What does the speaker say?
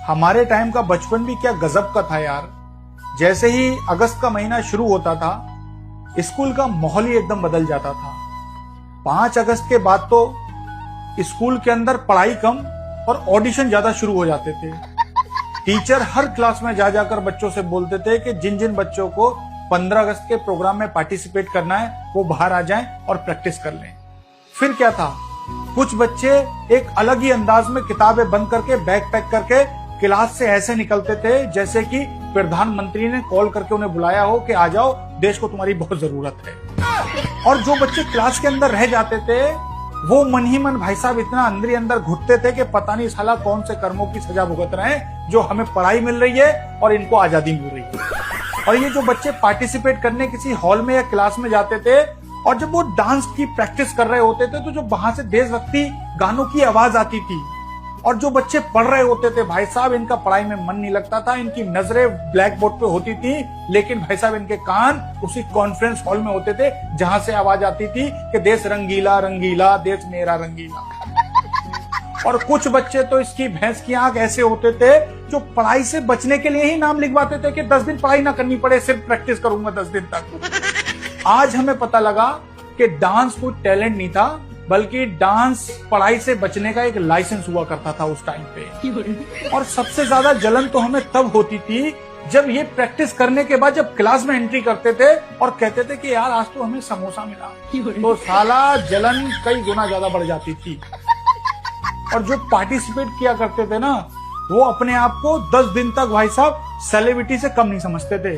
हमारे टाइम का बचपन भी क्या गजब का था यार। जैसे ही अगस्त का महीना शुरू होता था, स्कूल का माहौल ही एकदम बदल जाता था। 5 अगस्त के बाद तो स्कूल के अंदर पढ़ाई कम और ऑडिशन ज्यादा शुरू हो जाते थे। टीचर हर क्लास में जा जाकर बच्चों से बोलते थे कि जिन जिन बच्चों को 15 अगस्त के प्रोग्राम में पार्टिसिपेट करना है वो बाहर आ जाएं और प्रैक्टिस कर लें। फिर क्या था, कुछ बच्चे एक अलग ही अंदाज में किताबें बंद करके बैग पैक करके क्लास से ऐसे निकलते थे जैसे कि प्रधानमंत्री ने कॉल करके उन्हें बुलाया हो कि आ जाओ, देश को तुम्हारी बहुत जरूरत है। और जो बच्चे क्लास के अंदर रह जाते थे वो मन ही मन भाई साहब इतना अंदर ही अंदर घुटते थे कि पता नहीं साला कौन से कर्मों की सजा भुगत रहे हैं जो हमें पढ़ाई मिल रही है और इनको आजादी मिल रही है। और ये जो बच्चे पार्टिसिपेट करने किसी हॉल में या क्लास में जाते थे और जब वो डांस की प्रैक्टिस कर रहे होते थे तो जो वहां से देशभक्ति गानों की आवाज आती थी, और जो बच्चे पढ़ रहे होते थे भाई साहब इनका पढ़ाई में मन नहीं लगता था, इनकी नजरें ब्लैक बोर्ड पे होती थी, लेकिन भाई साहब इनके कान उसी कॉन्फ्रेंस हॉल में होते थे जहां से आवाज आती थी कि देश रंगीला रंगीला देश मेरा रंगीला। और कुछ बच्चे तो इसकी भैंस की आंख ऐसे होते थे जो पढ़ाई से बचने के लिए ही नाम लिखवाते थे कि 10 दिन पढ़ाई ना करनी पड़े, सिर्फ प्रैक्टिस करूंगा 10 दिन तक। आज हमें पता लगा कि डांस कोई टैलेंट नहीं था, बल्कि डांस पढ़ाई से बचने का एक लाइसेंस हुआ करता था उस टाइम पे। और सबसे ज्यादा जलन तो हमें तब होती थी जब ये प्रैक्टिस करने के बाद जब क्लास में एंट्री करते थे और कहते थे कि यार आज तो हमें समोसा मिला, तो साला जलन कई गुना ज्यादा बढ़ जाती थी। और जो पार्टिसिपेट किया करते थे ना, वो अपने आप को 10 दिन तक भाई साहब सेलिब्रिटी से कम नहीं समझते थे।